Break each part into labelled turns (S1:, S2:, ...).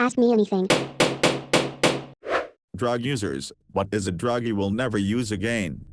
S1: Ask me anything.
S2: Drug users, what is a drug you will never use again?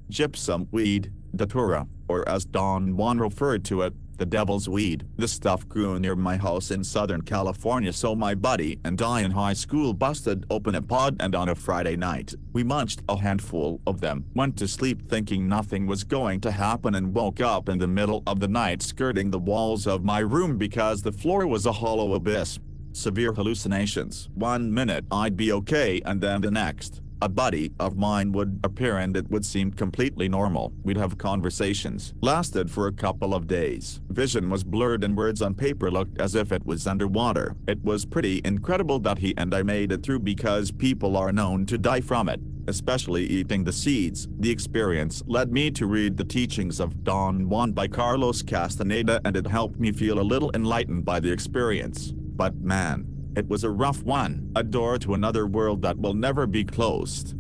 S2: Gypsum weed, datura, or as Don Juan referred to it, the devil's weed. This stuff grew near my house in Southern California, so my buddy and I in high school busted open a pod, and on a Friday night, we munched a handful of them, went to sleep thinking nothing was going to happen, and woke up in the middle of the night skirting the walls of my room because the floor was a hollow abyss. Severe hallucinations. 1 minute I'd be okay, and then the next, a buddy of mine would appear and it would seem completely normal. We'd have conversations. Lasted for a couple of days. Vision was blurred and words on paper looked as if it was underwater. It was pretty incredible that he and I made it through, because people are known to die from it, especially eating the seeds. The experience led me to read The Teachings of Don Juan by Carlos Castaneda, and it helped me feel a little enlightened by the experience. But man, it was a rough one. A door to another world that will never be closed.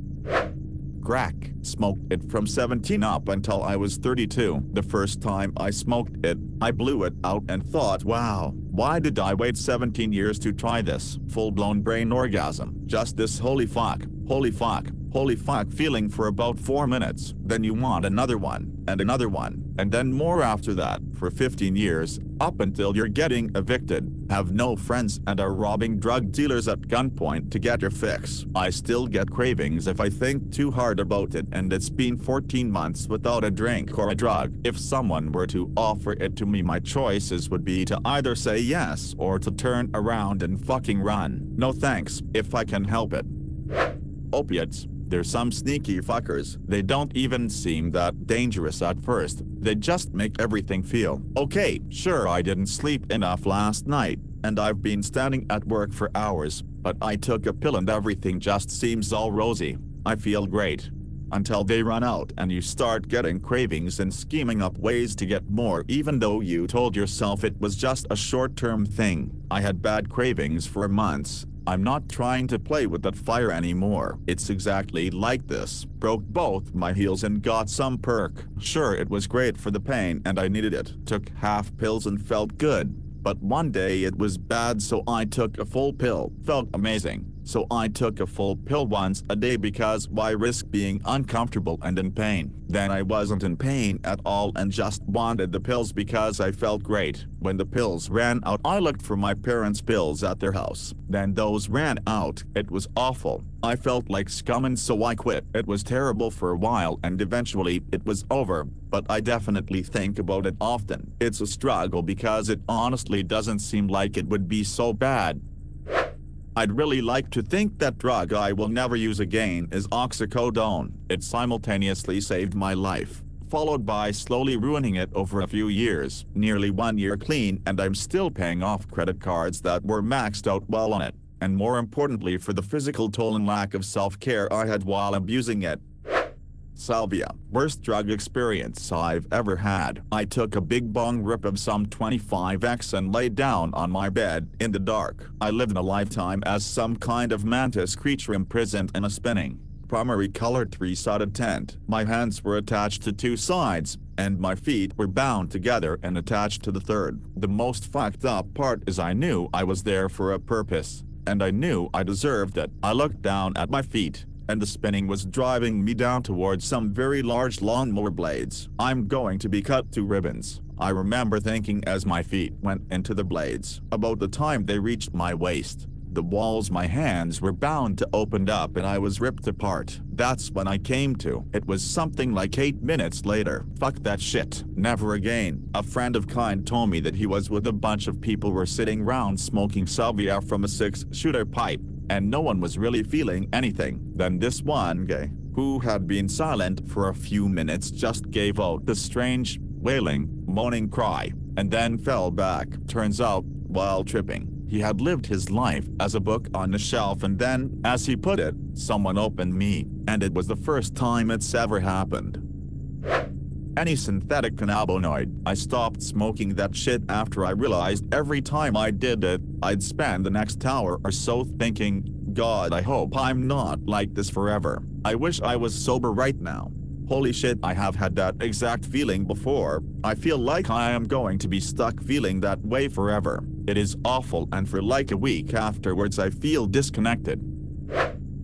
S2: Crack. Smoked it from 17 up until I was 32. The first time I smoked it, I blew it out and thought, wow, why did I wait 17 years to try this? Full-blown brain orgasm. Just this holy fuck, holy fuck, holy fuck feeling for about 4 minutes. Then you want another one, and then more after that, for 15 years, up until you're getting evicted, have no friends, and are robbing drug dealers at gunpoint to get your fix. I still get cravings if I think too hard about it, and it's been 14 months without a drink or a drug. If someone were to offer it to me, my choices would be to either say yes or to turn around and fucking run. No thanks, if I can help it. Opiates. They're some sneaky fuckers. They don't even seem that dangerous at first. They just make everything feel okay. Sure, I didn't sleep enough last night, and I've been standing at work for hours, but I took a pill and everything just seems all rosy. I feel great. Until they run out and you start getting cravings and scheming up ways to get more, even though you told yourself it was just a short-term thing. I had bad cravings for months. I'm not trying to play with that fire anymore. It's exactly like this. Broke both my heels and got some perk. Sure, it was great for the pain and I needed it. Took half pills and felt good. But one day it was bad, so I took a full pill. Felt amazing. So I took a full pill once a day, because why risk being uncomfortable and in pain? Then I wasn't in pain at all and just wanted the pills because I felt great. When the pills ran out, I looked for my parents' pills at their house. Then those ran out. It was awful. I felt like scum, and so I quit. It was terrible for a while and eventually it was over, but I definitely think about it often. It's a struggle because it honestly doesn't seem like it would be so bad. I'd really like to think that drug I will never use again is oxycodone. It simultaneously saved my life, followed by slowly ruining it over a few years. Nearly 1 year clean, and I'm still paying off credit cards that were maxed out while on it. And more importantly, for the physical toll and lack of self-care I had while abusing it. Salvia. Worst drug experience I've ever had. I took a big bong rip of some 25x and lay down on my bed in the dark. I lived a lifetime as some kind of mantis creature imprisoned in a spinning, primary colored 3-sided tent. My hands were attached to 2 sides, and my feet were bound together and attached to the third. The most fucked up part is I knew I was there for a purpose, and I knew I deserved it. I looked down at my feet, and the spinning was driving me down towards some very large lawnmower blades. I'm going to be cut to ribbons, I remember thinking as my feet went into the blades. About the time they reached my waist, the walls my hands were bound to opened up and I was ripped apart. That's when I came to. It was something like 8 minutes later. Fuck that shit. Never again. A friend of kind told me that he was with a bunch of people were sitting round smoking salvia from a 6-shooter pipe, and no one was really feeling anything. Then this one guy, who had been silent for a few minutes, just gave out the strange, wailing, moaning cry, and then fell back. Turns out, while tripping, he had lived his life as a book on the shelf, and then, as he put it, someone opened me, and it was the first time it's ever happened. Any synthetic cannabinoid. I stopped smoking that shit after I realized every time I did it, I'd spend the next hour or so thinking, God, I hope I'm not like this forever. I wish I was sober right now. Holy shit, I have had that exact feeling before. I feel like I am going to be stuck feeling that way forever. It is awful, and for like a week afterwards I feel disconnected.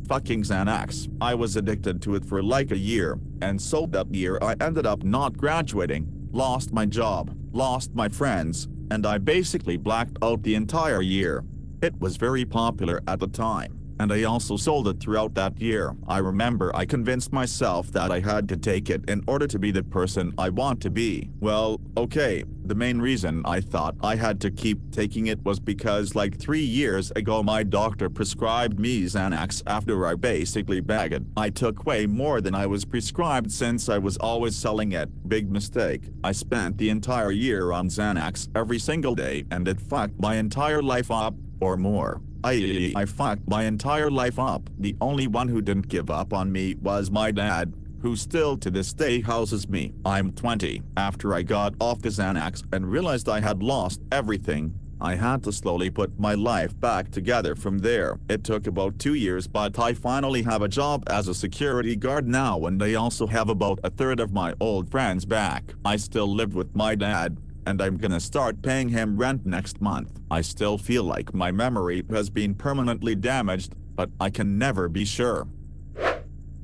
S2: Fucking Xanax. I was addicted to it for like a year, and so that year I ended up not graduating, lost my job, lost my friends, and I basically blacked out the entire year. It was very popular at the time, and I also sold it throughout that year. I remember I convinced myself that I had to take it in order to be the person I want to be. Well, okay, the main reason I thought I had to keep taking it was because like 3 years ago my doctor prescribed me Xanax after I basically begged it. I took way more than I was prescribed since I was always selling it. Big mistake. I spent the entire year on Xanax every single day, and it fucked my entire life up, or more. I fucked my entire life up. The only one who didn't give up on me was my dad, who still to this day houses me. I'm 20. After I got off the Xanax and realized I had lost everything, I had to slowly put my life back together from there. It took about 2 years, but I finally have a job as a security guard now, and I also have about a third of my old friends back. I still live with my dad, and I'm gonna start paying him rent next month. I still feel like my memory has been permanently damaged, but I can never be sure.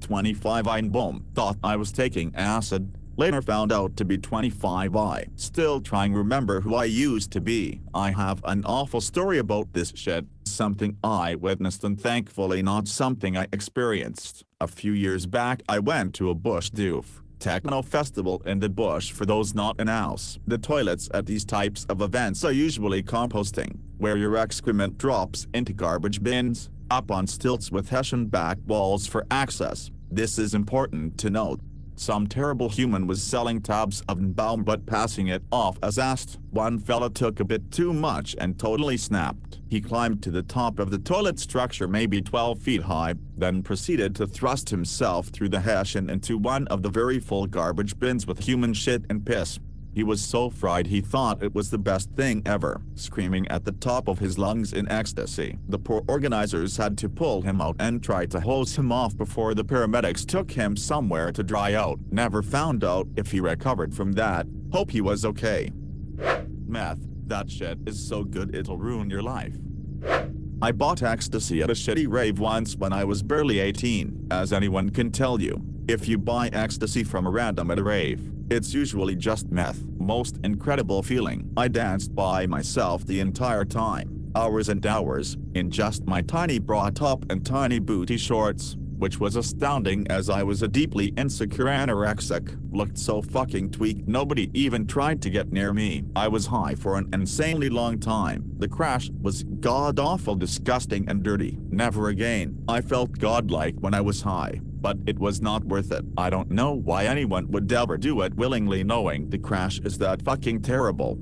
S2: 25 I boom, thought I was taking acid, later found out to be 25 I. Still trying to remember who I used to be. I have an awful story about this shit, something I witnessed and thankfully not something I experienced. A few years back I went to a bush doof techno festival in the bush. For those not in house, the toilets at these types of events are usually composting, where your excrement drops into garbage bins, up on stilts with Hessian back walls for access. This is important to note. Some terrible human was selling tabs of N-Baum but passing it off as acid. One fella took a bit too much and totally snapped. He climbed to the top of the toilet structure, maybe 12 feet high, then proceeded to thrust himself through the Hessian into one of the very full garbage bins with human shit and piss. He was so fried he thought it was the best thing ever, screaming at the top of his lungs in ecstasy. The poor organizers had to pull him out and try to hose him off before the paramedics took him somewhere to dry out. Never found out if he recovered from that. Hope he was okay. Meth. That shit is so good it'll ruin your life. I bought ecstasy at a shitty rave once when I was barely 18. As anyone can tell you, if you buy ecstasy from a random at a rave, it's usually just meth. Most incredible feeling. I danced by myself the entire time, hours and hours, in just my tiny bra top and tiny booty shorts, which was astounding as I was a deeply insecure anorexic. Looked so fucking tweaked nobody even tried to get near me. I was high for an insanely long time. The crash was god-awful, disgusting and dirty. Never again. I felt godlike when I was high, but it was not worth it. I don't know why anyone would ever do it willingly knowing the crash is that fucking terrible.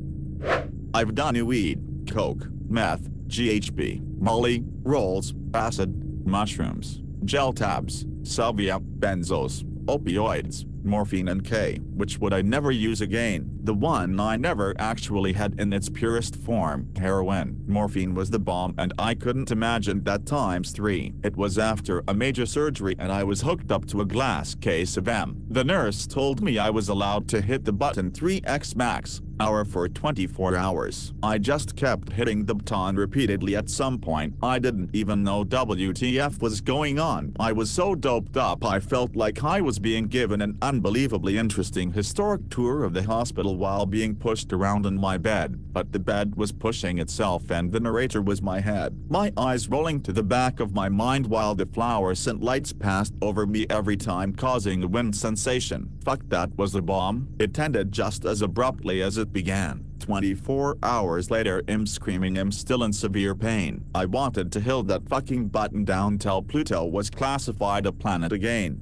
S2: I've done weed, coke, meth, GHB, molly, rolls, acid, mushrooms, gel tabs, salvia, benzos, opioids, morphine and K, which would I never use again. The one I never actually had in its purest form, heroin. Morphine was the bomb, and I couldn't imagine that times 3. It was after a major surgery and I was hooked up to a glass case of M. The nurse told me I was allowed to hit the button 3x max hour for 24 hours. I just kept hitting the button repeatedly. At some point, I didn't even know WTF was going on. I was so doped up I felt like I was being given an unbelievably interesting historic tour of the hospital while being pushed around in my bed. But the bed was pushing itself and the narrator was my head. My eyes rolling to the back of my mind while the fluorescent lights passed over me every time, causing a wind sensation. Fuck, that was the bomb. It ended just as abruptly as it began. 24 hours later, I'm screaming, I'm still in severe pain. I wanted to hit that fucking button down till Pluto was classified a planet again.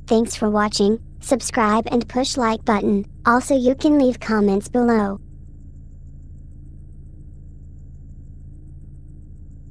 S1: Thanks for watching. Subscribe and push like button. Also, you can leave comments below.